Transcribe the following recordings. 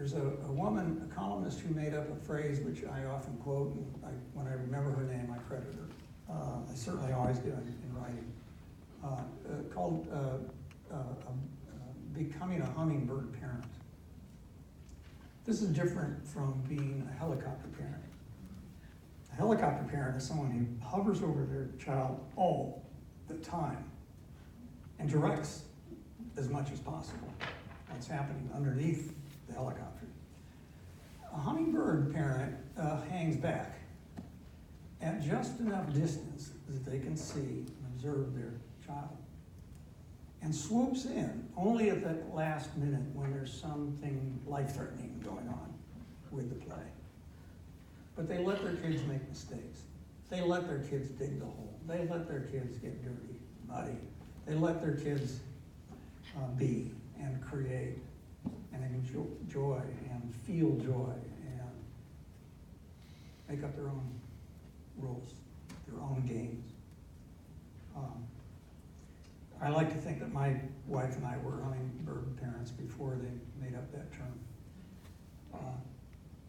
There's a woman, a columnist, who made up a phrase which I often quote, and when I remember her name, I credit her. I certainly always do in writing. Called becoming a hummingbird parent. This is different from being a helicopter parent. A helicopter parent is someone who hovers over their child all the time and directs as much as possible what's happening underneath the helicopter. A hummingbird parent hangs back at just enough distance that they can see and observe their child, and swoops in only at that last minute when there's something life-threatening going on with the play. But they let their kids make mistakes. They let their kids dig the hole. They let their kids get dirty, muddy. They let their kids be and create and enjoy and feel joy and make up their own rules, their own games. I like to think that my wife and I were hummingbird parents before they made up that term.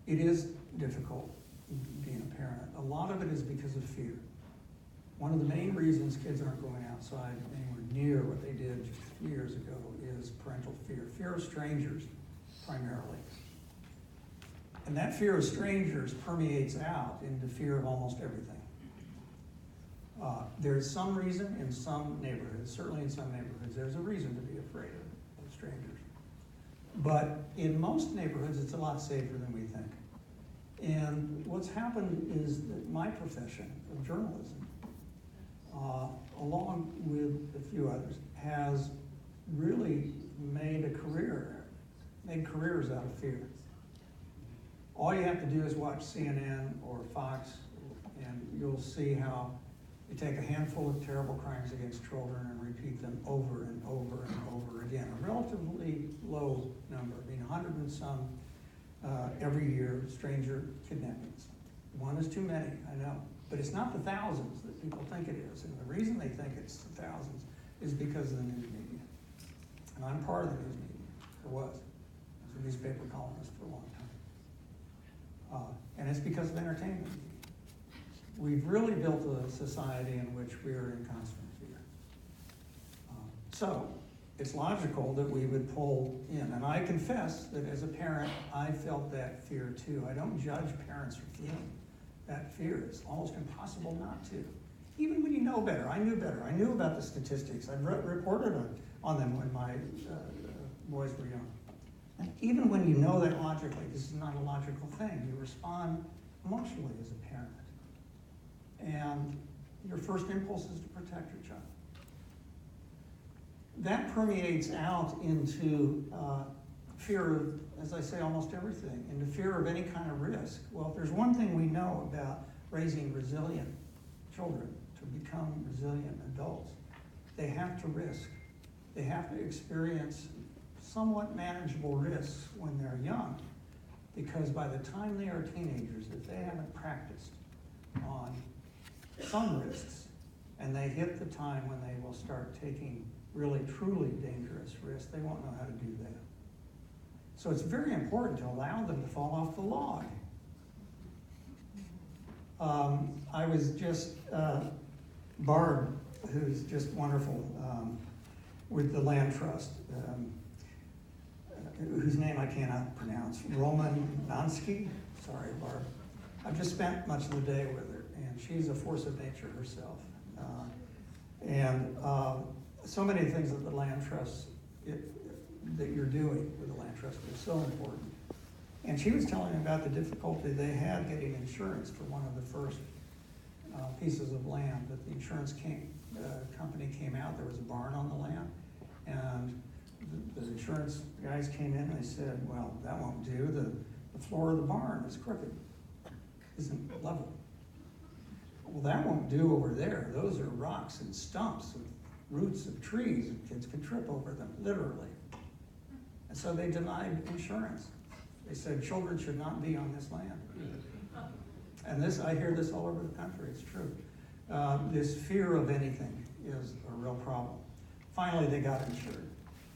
It is difficult being a parent. A lot of it is because of fear. One of the main reasons kids aren't going outside anywhere near what they did just a few years ago is parental fear. Fear of strangers, primarily. And that fear of strangers permeates out into fear of almost everything. There's some reason in some neighborhoods, certainly in some neighborhoods, there's a reason to be afraid of strangers. But in most neighborhoods, it's a lot safer than we think. And what's happened is that my profession of journalism, along with a few others, has really made careers out of fear. All you have to do is watch CNN or Fox, and you'll see how you take a handful of terrible crimes against children and repeat them over and over and over again. A relatively low number, 100 and some every year, stranger kidnappings. One is too many, I know. But it's not the thousands that people think it is. And the reason they think it's the thousands is because of the news media. And I'm part of the news media, or was. I was a newspaper columnist for a long time. And it's because of entertainment media. We've really built a society in which we are in constant fear. So it's logical that we would pull in. And I confess that as a parent, I felt that fear too. I don't judge parents for feeling that fear. It's almost impossible not to. Even when you know better. I knew better. I knew about the statistics. I've reported on them when my boys were young. And even when you know that logically, this is not a logical thing, you respond emotionally as a parent. And your first impulse is to protect your child. That permeates out into fear of, as I say, almost everything, into fear of any kind of risk. Well, if there's one thing we know about raising resilient children to become resilient adults, they have to risk. They have to experience somewhat manageable risks when they're young, because by the time they are teenagers, if they haven't practiced on some risks, and they hit the time when they will start taking really, truly dangerous risks, they won't know how to do that. So it's very important to allow them to fall off the log. I was just, Barb, who's just wonderful, with the Land Trust, whose name I cannot pronounce, Roman Nansky. Sorry, Barb. I've just spent much of the day with her, and she's a force of nature herself. So many things that the Land Trust, that you're doing with the Land Trust is so important. And she was telling me about the difficulty they had getting insurance for one of the first pieces of land that the insurance company came out. There was a barn on the land, and the insurance guys came in and they said, well, that won't do. The floor of the barn is crooked, isn't level. Well, that won't do over there. Those are rocks and stumps and roots of trees, and kids can trip over them, literally. And so they denied insurance. They said children should not be on this land. And this, I hear this all over the country, it's true. This fear of anything is a real problem. Finally, they got insured,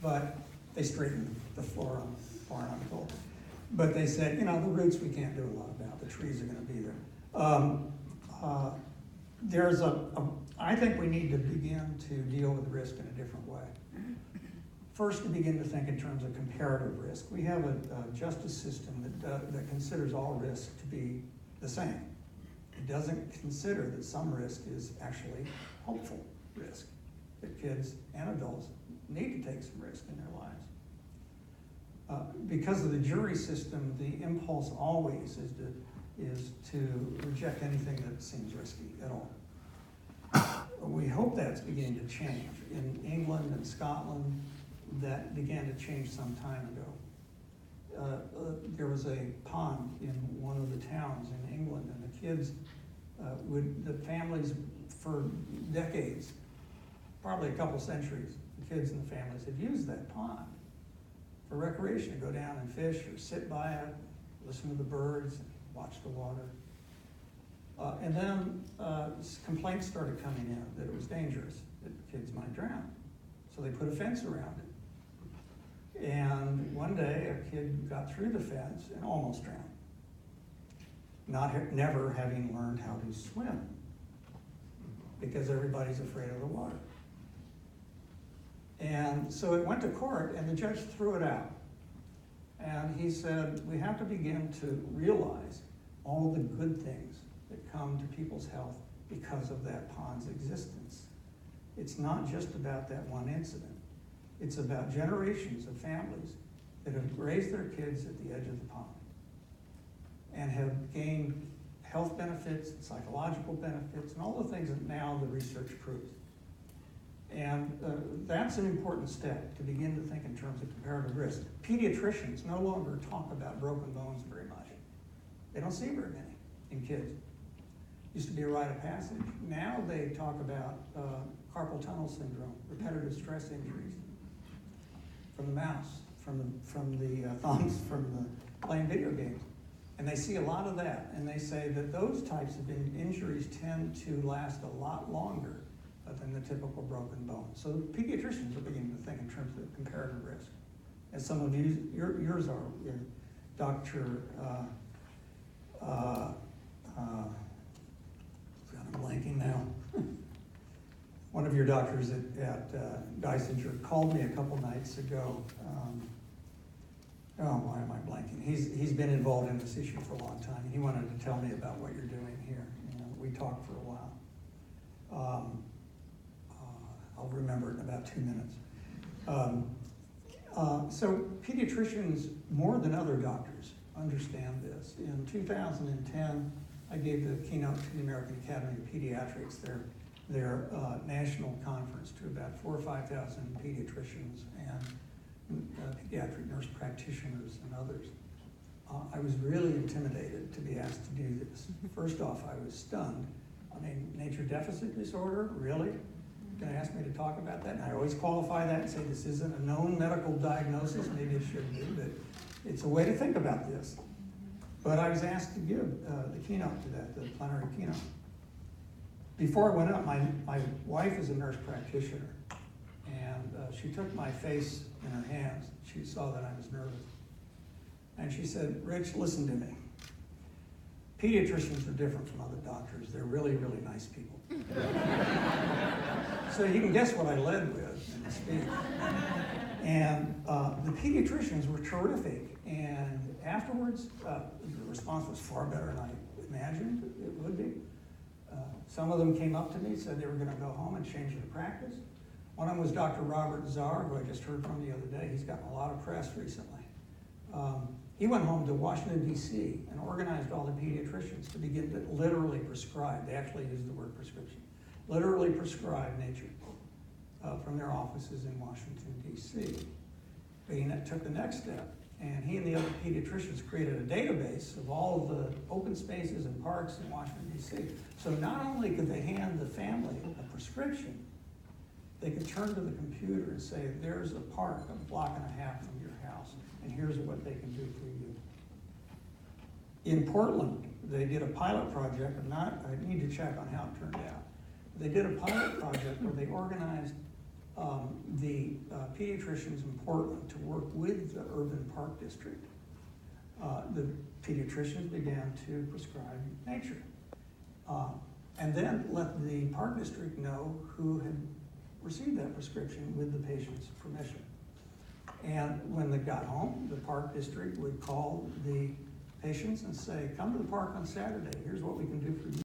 but they straightened the floor on the barn, I'm told. But they said, the roots we can't do a lot about, the trees are gonna be there. I think we need to begin to deal with risk in a different way. First, to begin to think in terms of comparative risk. We have a justice system that considers all risk to be the same. It doesn't consider that some risk is actually helpful risk, that kids and adults need to take some risk in their lives. Because of the jury system, the impulse always is to reject anything that seems risky at all. We hope that's beginning to change. In England and Scotland, that began to change some time ago. There was a pond in one of the towns in England, and the kids the families for decades, probably a couple centuries, the kids and the families had used that pond for recreation, to go down and fish or sit by it, listen to the birds, and watch the water. And then complaints started coming in that it was dangerous, that kids might drown. So they put a fence around it. And one day a kid got through the fence and almost drowned, never having learned how to swim, because everybody's afraid of the water. And so it went to court, and the judge threw it out. And he said, we have to begin to realize all the good things that come to people's health because of that pond's existence. It's not just about that one incident. It's about generations of families that have raised their kids at the edge of the pond and have gained health benefits, psychological benefits, and all the things that now the research proves. And that's an important step, to begin to think in terms of comparative risk. Pediatricians no longer talk about broken bones very much. They don't see very many in kids. Used to be a rite of passage. Now they talk about carpal tunnel syndrome, repetitive stress injuries from the mouse, from the thumbs, from the playing video games. And they see a lot of that, and they say that those types of injuries tend to last a lot longer than the typical broken bone. So pediatricians are beginning to think in terms of comparative risk. As some of yours are, Dr. I'm blanking now. One of your doctors at Geisinger called me a couple nights ago. Why am I blanking? He's been involved in this issue for a long time, and he wanted to tell me about what you're doing here. We talked for a while. I'll remember it in about 2 minutes. So pediatricians, more than other doctors, understand this. In 2010, I gave the keynote to the American Academy of Pediatrics, their national conference, to about 4,000 or 5,000 pediatricians and pediatric nurse practitioners and others. I was really intimidated to be asked to do this. First off, I was stunned. Nature deficit disorder, really? You're gonna ask me to talk about that? And I always qualify that and say this isn't a known medical diagnosis, maybe it should be, but it's a way to think about this. But I was asked to give the keynote to that, the plenary keynote. Before I went up, my wife is a nurse practitioner, and she took my face in her hands. She saw that I was nervous. And she said, Rich, listen to me. Pediatricians are different from other doctors. They're really, really nice people. So you can guess what I led with in the speech. And the pediatricians were terrific. And afterwards, the response was far better than I imagined it would be. Some of them came up to me, said they were going to go home and change their practice. One of them was Dr. Robert Zarr, who I just heard from the other day. He's gotten a lot of press recently. He went home to Washington, D.C. and organized all the pediatricians to begin to literally prescribe. They actually used the word prescription. Literally prescribe nature from their offices in Washington, D.C. But he took the next step, and he and the other pediatricians created a database of all of the open spaces and parks in Washington, D.C. So not only could they hand the family a prescription, they could turn to the computer and say, there's a park a block and a half from your house, and here's what they can do for you. In Portland, they did a pilot project, I need to check on how it turned out. They did a pilot project where they organized the pediatricians in Portland to work with the urban park district the pediatricians began to prescribe nature. And then let the park district know who had received that prescription with the patient's permission. And when they got home, the park district would call the patients and say, come to the park on Saturday, here's what we can do for you.